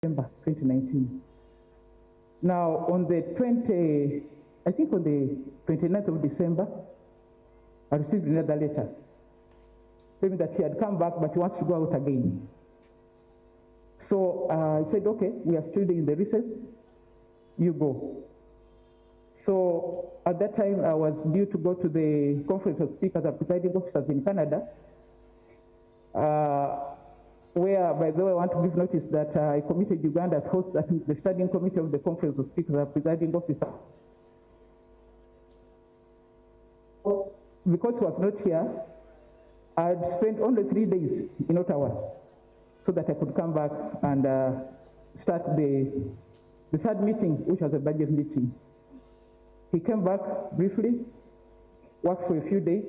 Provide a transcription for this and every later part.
December 2019. Now, on the 29th of December, I received another letter saying that he had come back, but he wants to go out again. So I said, okay, we are still in the recess, you go. So at that time, I was due to go to the Conference of Speakers and Presiding Officers in Canada, where, by the way, I want to give notice that I committed Uganda as host, I think, the Standing Committee of the Conference of Speakers and Presiding Officers. Because he was not here, I had spent only 3 days in Ottawa so that I could come back and start the third meeting, which was a budget meeting. He came back briefly, worked for a few days.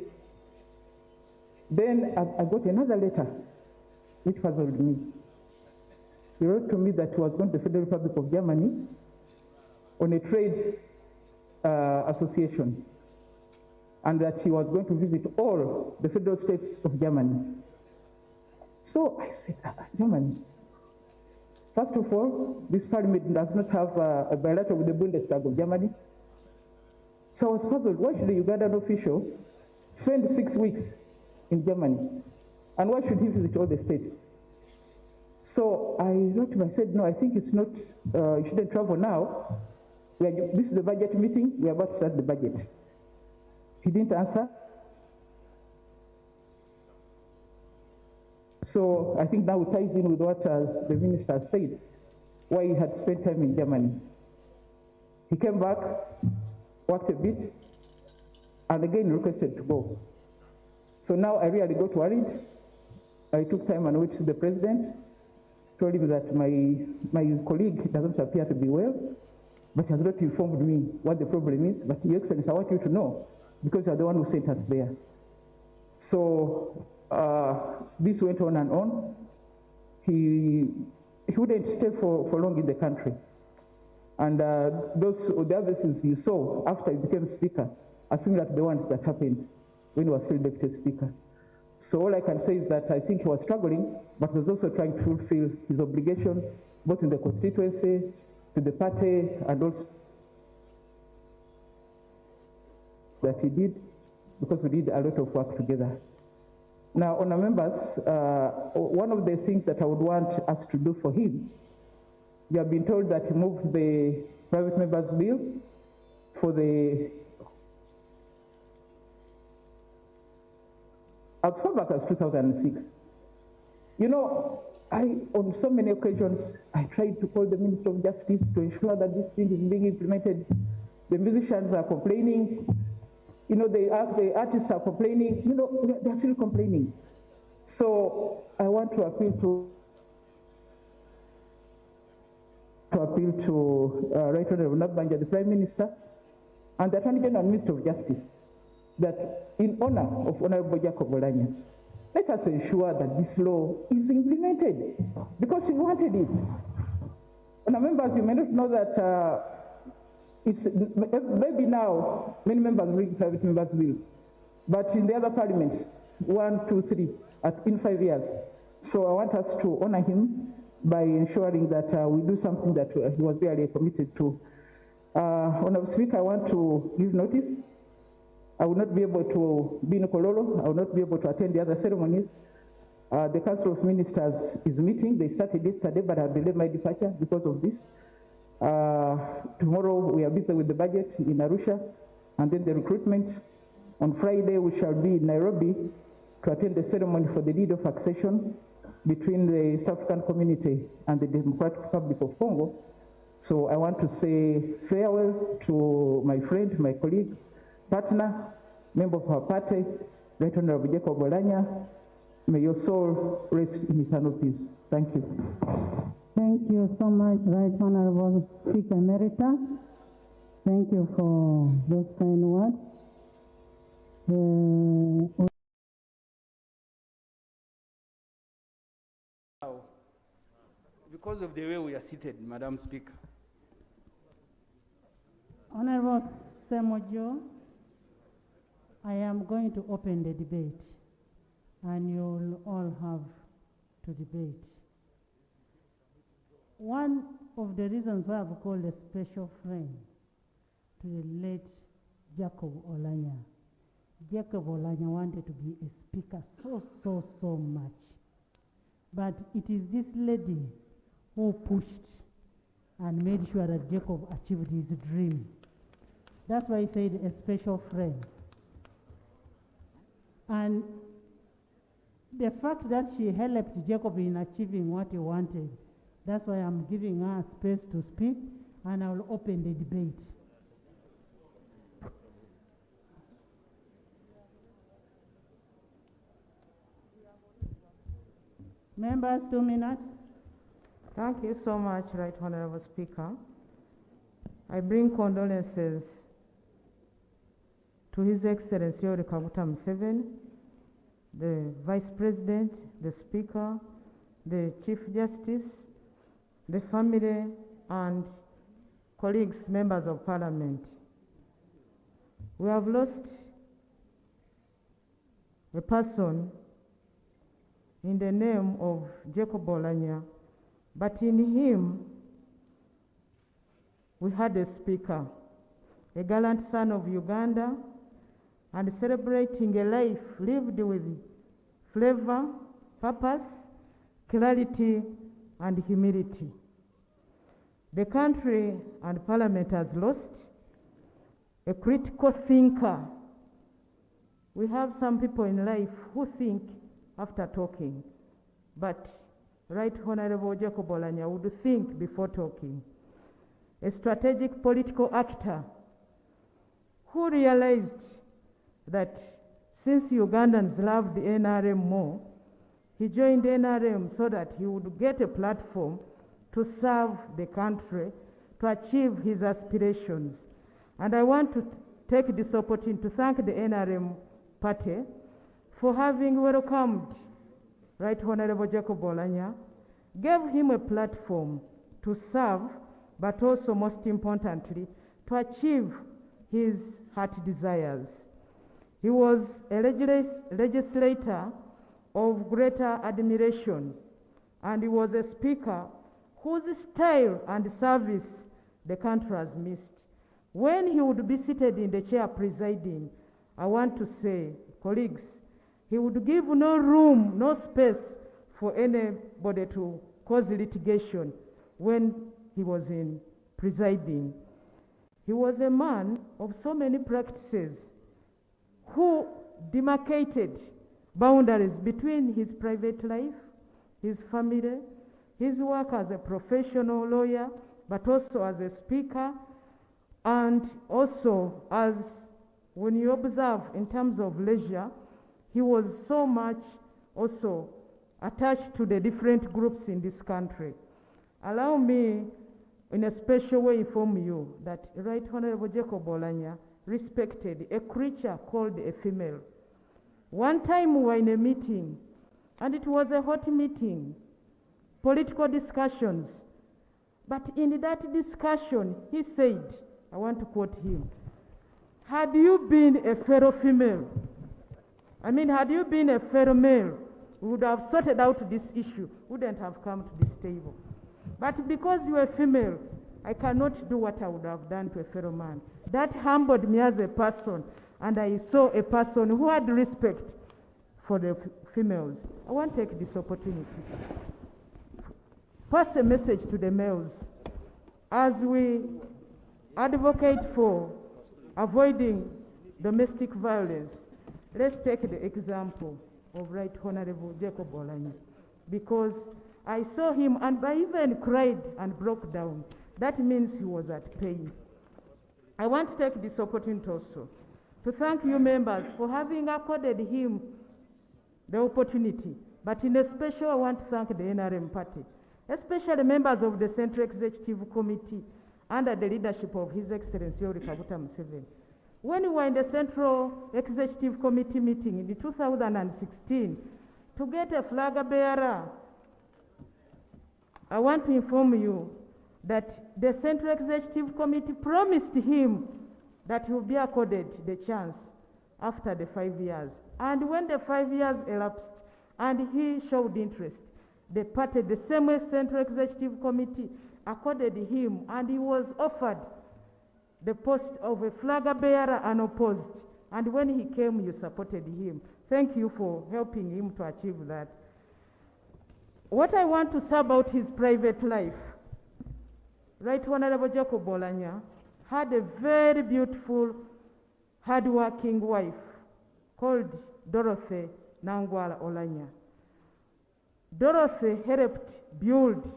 Then I got another letter, which puzzled me. He wrote to me that he was going to the Federal Republic of Germany on a trade association, and that he was going to visit all the federal states of Germany. So I said, Germany. First of all, this parliament does not have a bilateral with the Bundestag of Germany. So I was puzzled, why should a Ugandan official spend 6 weeks in Germany? And why should he visit all the states? So I wrote to him, I said, no, I think it's not, you shouldn't travel now. This is the budget meeting, we are about to start the budget. He didn't answer. So I think now it ties in with what the minister said, why he had spent time in Germany. He came back, worked a bit, and again requested to go. So now I really got worried. I took time and went to the president, told him that my colleague doesn't appear to be well, but he has not informed me what the problem is. But Your Excellency, I want you to know, because you're the one who sent us there. So this went on and on. He wouldn't stay for long in the country. And the other things you saw after he became speaker are similar to the ones that happened when he was still deputy speaker. So all I can say is that I think he was struggling, but was also trying to fulfill his obligation, both in the constituency, to the party, and also that he did, because we did a lot of work together. Now, honour members, one of the things that I would want us to do for him, we have been told that he moved the private members bill for the, as far back as 2006. You know, on so many occasions, I tried to call the Minister of Justice to ensure that this thing is being implemented. The musicians are complaining. You know, the artists are complaining. You know, they're still complaining. So I want to appeal to Right Honourable Nabanja, the Prime Minister, and the Attorney General and Minister of Justice, that in honor of Honourable Jacob Oulanya, let us ensure that this law is implemented, because he wanted it. And members, you may not know that maybe now many members bring private members bills, but in the other parliaments, 1, 2, 3, in 5 years. So I want us to honor him by ensuring that we do something that he was really committed to. Honourable Speaker, I want to give notice. I will not be able to be in Kololo. I will not be able to attend the other ceremonies. The Council of Ministers is meeting. They started yesterday, but I delayed my departure because of this. Tomorrow we are busy with the budget in Arusha, and then the recruitment. On Friday we shall be in Nairobi to attend the ceremony for the deed of accession between the South African community and the Democratic Republic of Congo. So I want to say farewell to my friend, my colleague, partner, member of our party, Right Honourable Jacob Oulanya. May your soul rest in eternal peace. Thank you. Thank you so much, Right Honourable Speaker Emeritus. Thank you for those kind words. Because of the way we are seated, Madam Speaker. Honourable Semojo, I am going to open the debate, and you'll all have to debate. One of the reasons why I've called a special friend to the late Jacob Oulanya. Jacob Oulanya wanted to be a speaker so much. But it is this lady who pushed and made sure that Jacob achieved his dream. That's why I said a special friend. And the fact that she helped Jacob in achieving what he wanted, that's why I'm giving her space to speak, and I will open the debate. Members, 2 minutes. Thank you so much, Right Honorable Speaker. I bring condolences to His Excellency Yoweri Kaguta Museveni, the Vice President, the Speaker, the Chief Justice, the family, and colleagues, members of Parliament. We have lost a person in the name of Jacob Oulanya, but in him we had a speaker, a gallant son of Uganda, and celebrating a life lived with flavor, purpose, clarity, and humility. The country and Parliament has lost a critical thinker. We have some people in life who think after talking, but Right Honorable Jacob Oulanya would think before talking. A strategic political actor who realized that since Ugandans loved NRM more, he joined NRM so that he would get a platform to serve the country, to achieve his aspirations. And I want to take this opportunity to thank the NRM party for having welcomed Right Honorable Jacob Oulanya, gave him a platform to serve, but also most importantly, to achieve his heart desires. He was a legislator of greater admiration, and he was a speaker whose style and service the country has missed. When he would be seated in the chair presiding, I want to say, colleagues, he would give no room, no space for anybody to cause litigation when he was in presiding. He was a man of so many practices who demarcated boundaries between his private life, his family, his work as a professional lawyer, but also as a speaker, and also as, when you observe in terms of leisure, he was so much also attached to the different groups in this country. Allow me in a special way inform you that Right Honorable Jacob Oulanya respected a creature called a female. One time we were in a meeting, and it was a hot meeting, political discussions. But in that discussion, he said, I want to quote him, had you been a fellow female, had you been a fellow male, we would have sorted out this issue, wouldn't have come to this table. But because you are female, I cannot do what I would have done to a fellow man. That humbled me as a person, and I saw a person who had respect for the females. I want to take this opportunity to pass a message to the males as we advocate for avoiding domestic violence. Let's take the example of Right Honorable Jacob Oulanya, because I saw him and I even cried and broke down. That means he was at pain. I want to take this opportunity also to thank you members for having accorded him the opportunity. But in a special, I want to thank the NRM party, especially members of the Central Executive Committee under the leadership of His Excellency Yoweri Kaguta Museveni. When we were in the Central Executive Committee meeting in 2016 to get a flag bearer, I want to inform you that the Central Executive Committee promised him that he will be accorded the chance after the 5 years. And when the 5 years elapsed and he showed interest, the party, the same Central Executive Committee accorded him, and he was offered the post of a flag bearer unopposed. And when he came, you supported him. Thank you for helping him to achieve that. What I want to say about his private life, Right Honorable Jacob Oulanya had a very beautiful, hard-working wife called Dorothy Nangwala Oulanya. Dorothy helped build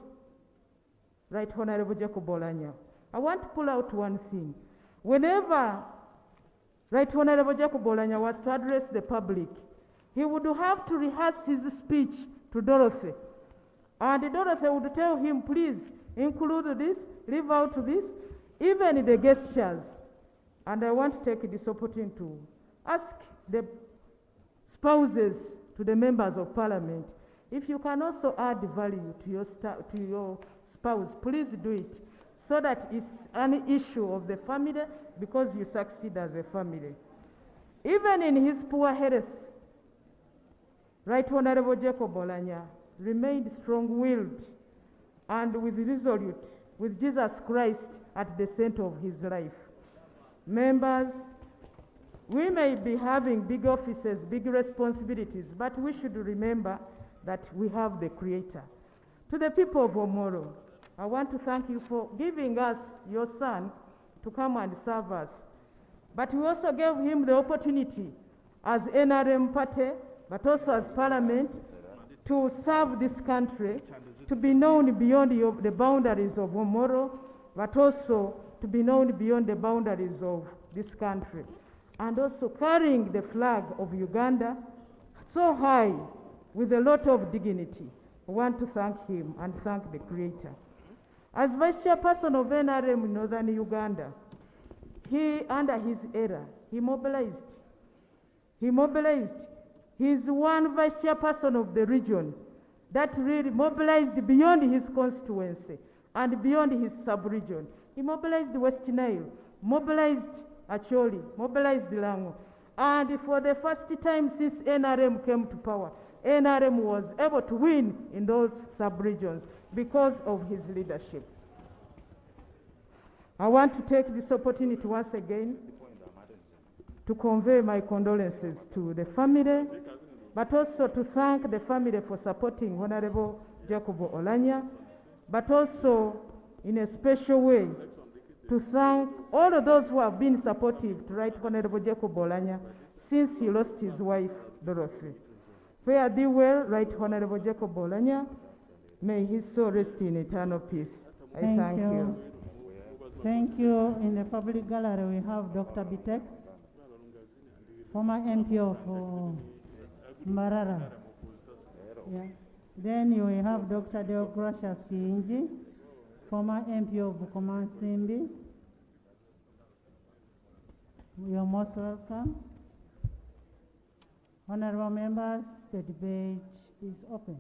Right Honorable Jacob Oulanya. I want to pull out one thing. Whenever Right Honorable Jacob Oulanya was to address the public, he would have to rehearse his speech to Dorothy. And Dorothy would tell him, please include this, leave out this, even the gestures. And I want to take this opportunity to ask the spouses to the members of parliament, if you can also add value to your spouse, please do it, so that it's an issue of the family because you succeed as a family. Even in his poor health, Right Honorable Jacob Oulanya remained strong-willed and with resolute, with Jesus Christ at the center of his life. Members, we may be having big offices, big responsibilities, but we should remember that we have the Creator. To the people of Omoro, I want to thank you for giving us your son to come and serve us. But we also gave him the opportunity as NRM party, but also as parliament, to serve this country, to be known beyond the boundaries of Omoro, but also to be known beyond the boundaries of this country. And also carrying the flag of Uganda so high with a lot of dignity. I want to thank him and thank the Creator. As Vice Chairperson of NRM in Northern Uganda, he, under his era, he mobilized. He's one Vice Chairperson of the region that really mobilized beyond his constituency and beyond his sub-region. He mobilized West Nile, mobilized Acholi, mobilized Lango. And for the first time since NRM came to power, NRM was able to win in those sub-regions because of his leadership. I want to take this opportunity once again to convey my condolences to the family, but also to thank the family for supporting Honorable Jacob Oulanya, but also in a special way to thank all of those who have been supportive to Right Honorable Jacob Oulanya since he lost his wife, Dorothy. Fare thee well, Right Honorable Jacob Oulanya. May his soul rest in eternal peace. I thank you. Thank you. In the public gallery, we have Dr. Bitex, former MP of Marara. Yeah. Then you will have Dr. Deogratias Kiinji, former MP of Bukoman Simbi. You are most welcome. Honorable members, the debate is open.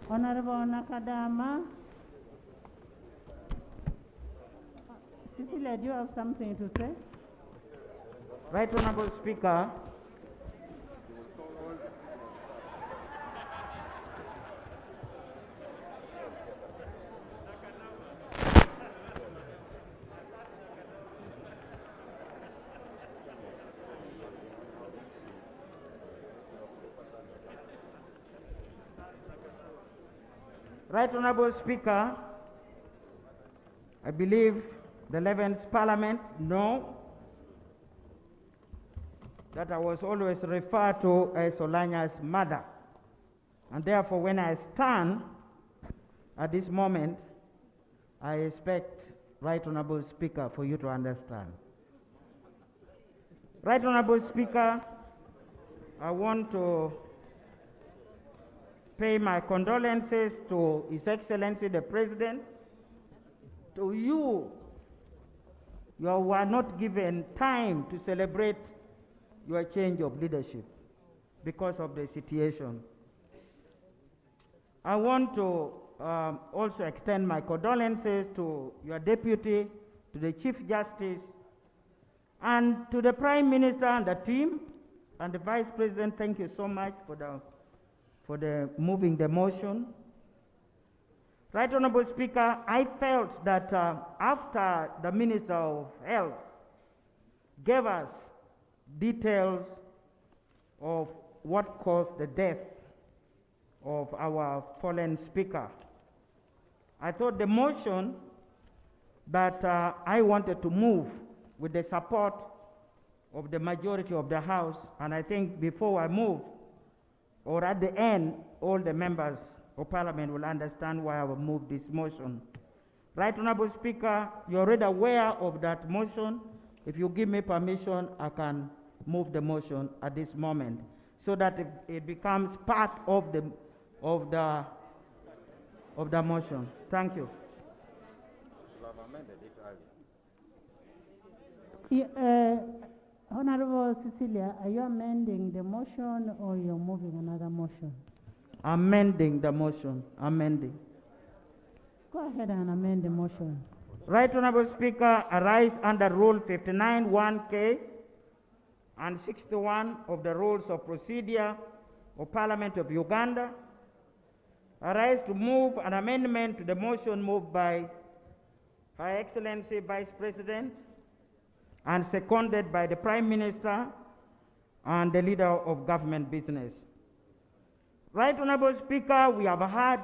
Honorable Nakadama. Cecilia, do you have something to say? Right Honorable Speaker, Right Honorable Speaker, I believe the 11th Parliament know that I was always referred to as Oulanya's mother. And therefore, when I stand at this moment, I expect, Right Honorable Speaker, for you to understand. Right Honorable Speaker, I want to pay my condolences to His Excellency the President. To you, you were not given time to celebrate your change of leadership because of the situation. I want to also extend my condolences to your deputy, to the Chief Justice, and to the Prime Minister and the team, and the Vice President. Thank you so much for the moving the motion. Right Honorable Speaker, I felt that after the Minister of Health gave us details of what caused the death of our fallen Speaker, I thought the motion that I wanted to move with the support of the majority of the House, and I think before I move, or at the end, all the members of Parliament will understand why I will move this motion. Right Honorable Speaker, you're already aware of that motion. If you give me permission, I can move the motion at this moment so that it becomes part of the motion. Thank you. Honorable Cecilia, are you amending the motion or you're moving another motion? Amending the motion. Amending. Go ahead and amend the motion. Right Honorable Speaker, arise under Rule 59(1)(k) and 61 of the Rules of Procedure of Parliament of Uganda. Arise to move an amendment to the motion moved by Her Excellency Vice President and seconded by the Prime Minister and the Leader of Government Business. Right Honorable Speaker, we have heard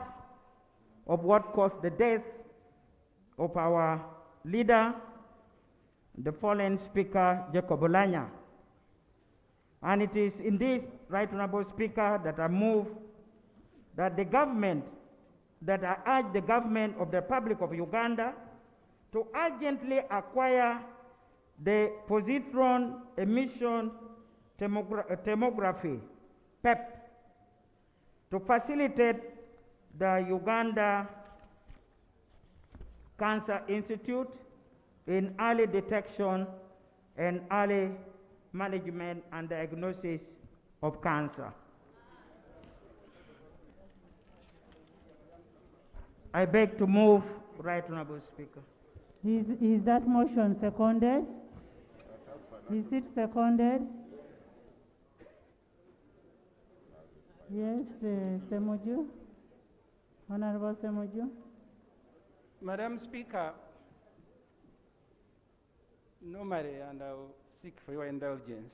of what caused the death of our leader, the fallen Speaker Jacob Oulanya. And it is in this, Right Honorable Speaker, that I move that the government, that I urge the government of the Republic of Uganda to urgently acquire the positron emission tomography, PEP, to facilitate the Uganda Cancer Institute in early detection and early management and diagnosis of cancer. I beg to move, Right Honorable Speaker. Is that motion seconded? Is it seconded? Yes, Semoju. Honorable Semoju. Madam Speaker, normally, and I'll seek for your indulgence,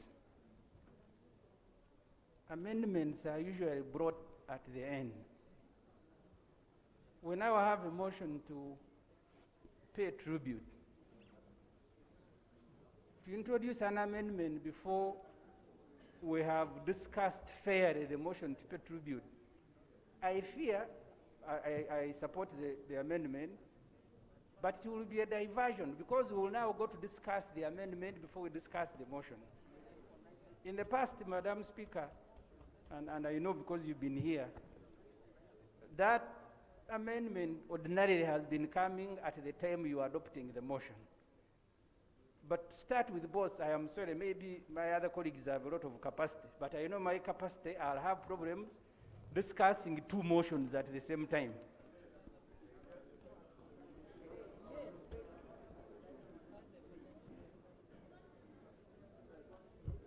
amendments are usually brought at the end. We now have a motion to pay tribute. To introduce an amendment before we have discussed fairly the motion to pay tribute, I fear, I support the amendment, but it will be a diversion because we will now go to discuss the amendment before we discuss the motion. In the past, Madam Speaker, and I know because you've been here, that amendment ordinarily has been coming at the time you are adopting the motion. But start with both. I am sorry, maybe my other colleagues have a lot of capacity, but I know my capacity, I'll have problems discussing two motions at the same time.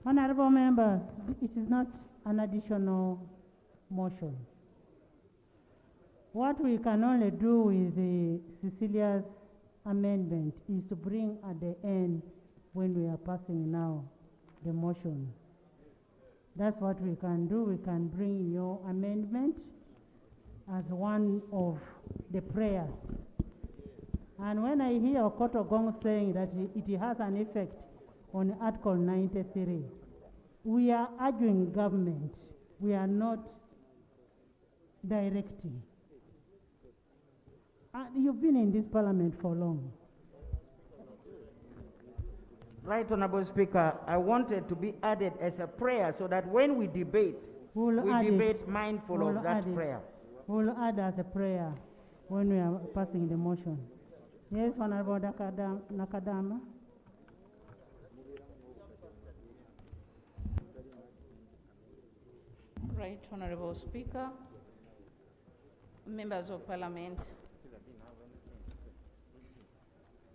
Honorable members, it is not an additional motion. What we can only do with the Cecilia's amendment is to bring at the end when we are passing now the motion. That's what we can do. We can bring your amendment as one of the prayers. And when I hear Okoto Gong saying that it has an effect on Article 93, we are urging government. We are not directing. You've been in this parliament for long. Right Honorable Speaker, I wanted to be added as a prayer so that when we debate, We'll we add debate it. mindful We'll of that add it. prayer. We'll add as a prayer when we are passing the motion. Yes, Honorable Nakadama. Right, Honorable Speaker, members of Parliament,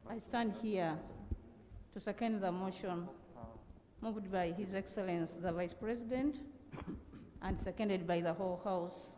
I stand here to second the motion moved by His Excellency the Vice President and seconded by the whole House